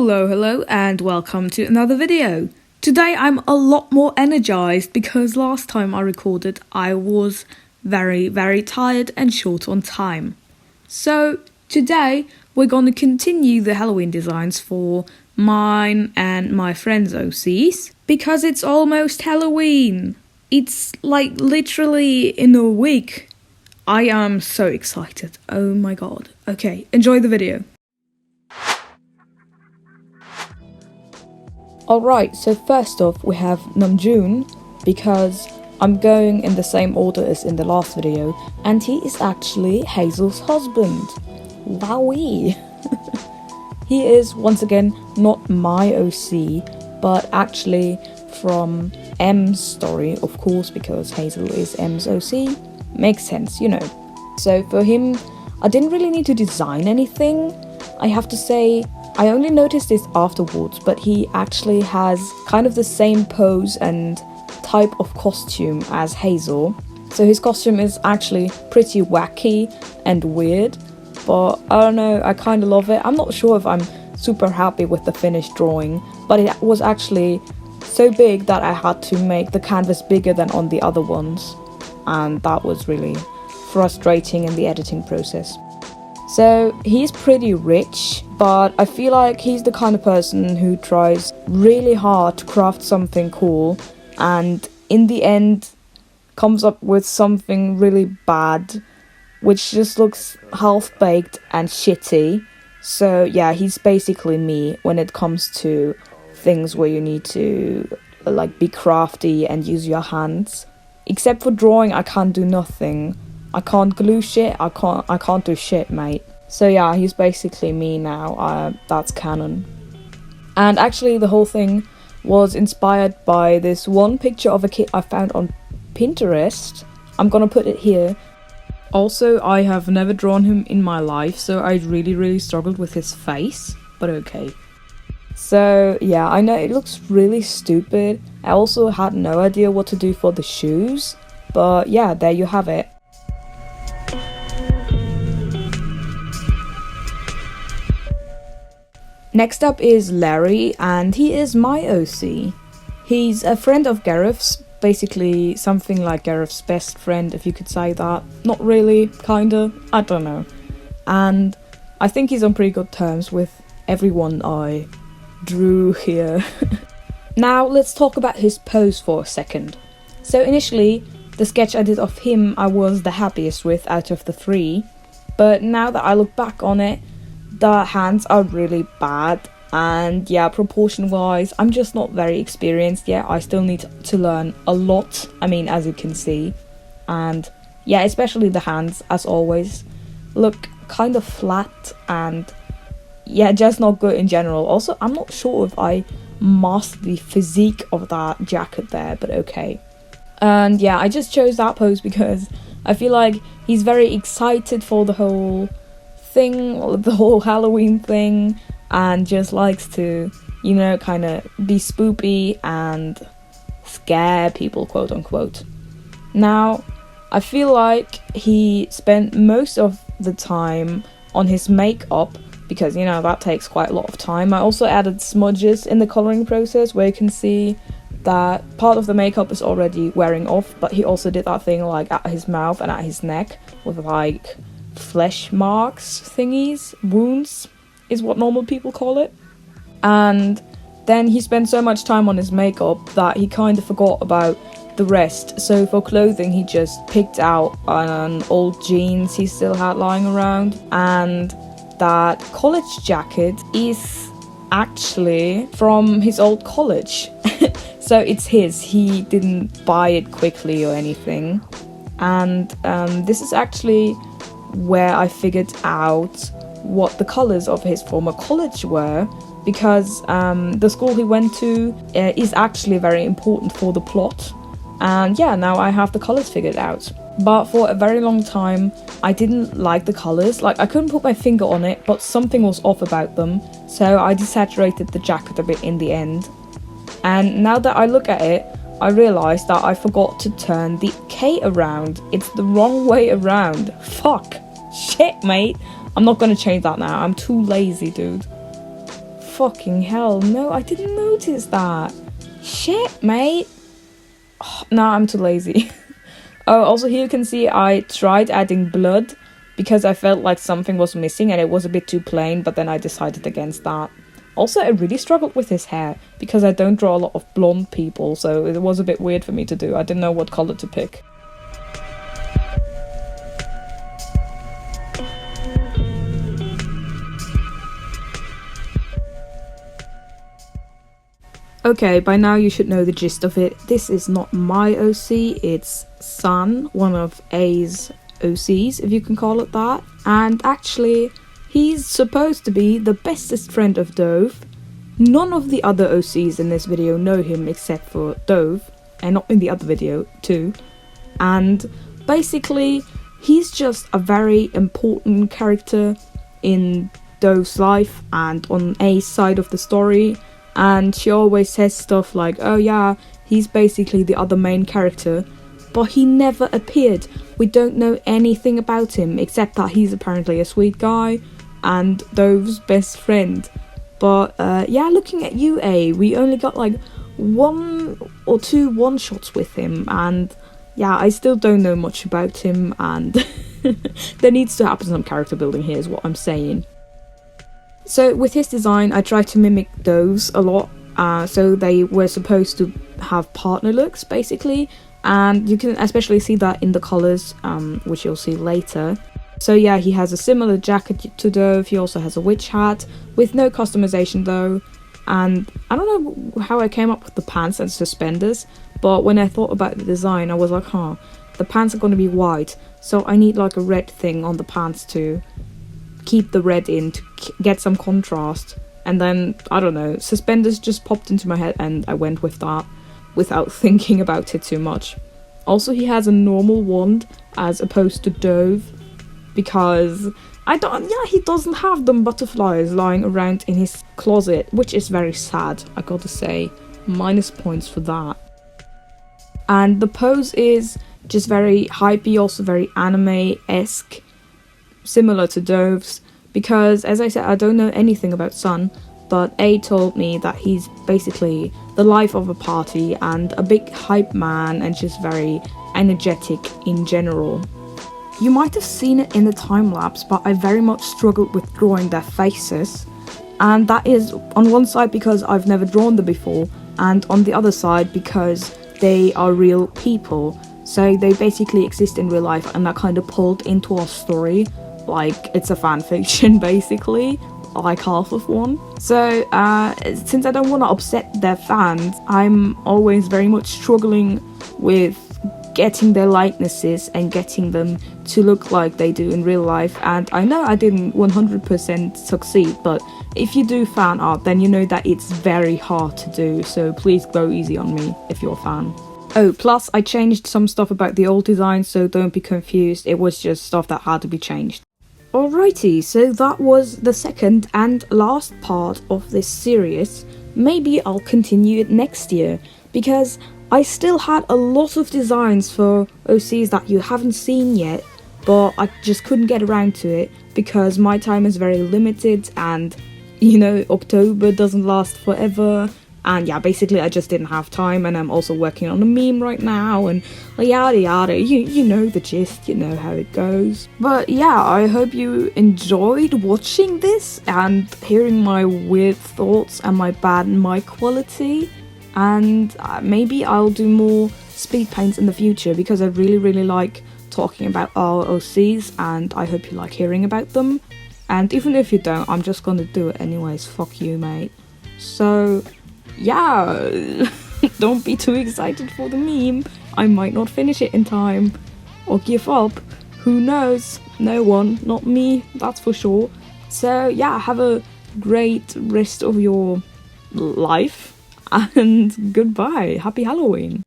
Hello and welcome to another video. Today I'm a lot more energized because last time I recorded I was very tired and short on time. So today we're going to continue the Halloween designs for mine and my friends' OCs because it's almost Halloween. It's like literally in a week. I am so excited. Oh my god. Okay, enjoy the video. Alright, so first off we have Namjoon, because I'm going in the same order as in the last video, and he is actually Hazel's husband. Wowee! He is, once again, not my OC, but actually from M's story, of course, because Hazel is M's OC. Makes sense, you know. So for him, I didn't really need to design anything. I have to say, I only noticed this afterwards, but he actually has kind of the same pose and type of costume as Hazel. So his costume is actually pretty wacky and weird, but I don't know, I kind of love it. I'm not sure if I'm super happy with the finished drawing, but it was actually so big that I had to make the canvas bigger than on the other ones, and that was really frustrating in the editing process. So he's pretty rich, but I feel like he's the kind of person who tries really hard to craft something cool and in the end comes up with something really bad, which just looks half-baked and shitty. So yeah, he's basically me when it comes to things where you need to like be crafty and use your hands. Except for drawing, I can't do nothing. I can't glue shit, I can't do shit, mate. So yeah, he's basically me now, that's canon. And actually the whole thing was inspired by this one picture of a kid I found on Pinterest. I'm gonna put it here. Also, I have never drawn him in my life, so I really struggled with his face, but okay. So yeah, I know it looks really stupid. I also had no idea what to do for the shoes, but yeah, there you have it. Next up is Larry, and he is my OC. He's a friend of Gareth's, basically something like Gareth's best friend, if you could say that. Not really, kinda, I don't know. And I think he's on pretty good terms with everyone I drew here. Now let's talk about his pose for a second. So initially, the sketch I did of him I was the happiest with out of the three, but now that I look back on it, the hands are really bad, and yeah, proportion wise I'm just not very experienced yet. I still need to learn a lot, I mean, as you can see. And yeah, especially the hands, as always, look kind of flat and yeah, just not good in general. Also, I'm not sure if I mastered the physique of that jacket there, but okay. And yeah, I just chose that pose because I feel like he's very excited for the whole thing, the whole Halloween thing, and just likes to, you know, kind of be spoopy and scare people, quote unquote. Now, I feel like he spent most of the time on his makeup because, you know, that takes quite a lot of time. I also added smudges in the coloring process where you can see that part of the makeup is already wearing off, but he also did that thing like at his mouth and at his neck with like flesh marks thingies, wounds is what normal people call it. And then he spent so much time on his makeup that he kind of forgot about the rest. So for clothing he just picked out an old jeans he still had lying around, and that college jacket is actually from his old college. So it's his, he didn't buy it quickly or anything. And this is actually where I figured out what the colours of his former college were, because the school he went to is actually very important for the plot. And yeah, now I have the colours figured out. But for a very long time I didn't like the colours, like I couldn't put my finger on it, but something was off about them, so I desaturated the jacket a bit in the end. And now that I look at it, I realised that I forgot to turn the K around. It's the wrong way around. Fuck. Shit, mate. I'm not gonna change that now. I'm too lazy, dude. fucking hell, no, I didn't notice that. Shit, mate. Oh, nah, I'm too lazy. Oh, also here you can see I tried adding blood because I felt like something was missing and it was a bit too plain, but then I decided against that. Also, I really struggled with his hair because I don't draw a lot of blonde people, so it was a bit weird for me to do. I didn't know what color to pick. Okay, by now you should know the gist of it. This is not my OC, it's Sun, one of A's OCs, if you can call it that. And actually, he's supposed to be the bestest friend of Dove. None of the other OCs in this video know him except for Dove, and not in the other video too. And basically, he's just a very important character in Dove's life and on A's side of the story. And she always says stuff like, oh yeah, he's basically the other main character, but he never appeared. We don't know anything about him except that he's apparently a sweet guy and Dove's best friend. But yeah, looking at Yoooo, we only got like 1 or 2 one-shots with him, and yeah, I still don't know much about him, and there needs to happen some character building here is what I'm saying. So with his design, I tried to mimic Dove's a lot, so they were supposed to have partner looks basically, and you can especially see that in the colours, which you'll see later. So yeah, he has a similar jacket to Dove, he also has a witch hat, with no customization though, and I don't know how I came up with the pants and suspenders, but when I thought about the design, I was like, huh, the pants are going to be white, so I need like a red thing on the pants to keep the red in to get some contrast. And then, I don't know, suspenders just popped into my head and I went with that without thinking about it too much. Also, he has a normal wand as opposed to Dove, because he doesn't have them butterflies lying around in his closet, which is very sad, I gotta say. Minus points for that. And the pose is just very hypey, also very anime-esque, similar to Dove's, because as I said, I don't know anything about Sun, but A told me that he's basically the life of a party and a big hype man and just very energetic in general. You might have seen it in the time lapse, but I very much struggled with drawing their faces, and that is on one side because I've never drawn them before, and on the other side because they are real people, so they basically exist in real life and are kind of pulled into our story like it's a fan fiction basically, like half of one. So since I don't want to upset their fans, I'm always very much struggling with getting their likenesses and getting them to look like they do in real life, and I know I didn't 100% succeed, but if you do fan art then you know that it's very hard to do, so please go easy on me if you're a fan. Oh, plus I changed some stuff about the old design, so don't be confused, it was just stuff that had to be changed. Alrighty, so that was the second and last part of this series. Maybe I'll continue it next year, because I still had a lot of designs for OCs that you haven't seen yet, but I just couldn't get around to it because my time is very limited and, you know, October doesn't last forever. And yeah, basically I just didn't have time, and I'm also working on a meme right now and yada yada, you know the gist, you know how it goes. But yeah, I hope you enjoyed watching this and hearing my weird thoughts and my bad mic quality, and maybe I'll do more speed paints in the future because I really like talking about our OCs and I hope you like hearing about them. And even if you don't, I'm just gonna do it anyways, fuck you mate. So yeah, don't be too excited for the meme. I might not finish it in time, or give up, who knows, no one, not me, that's for sure. So yeah, have a great rest of your life, and goodbye, happy Halloween.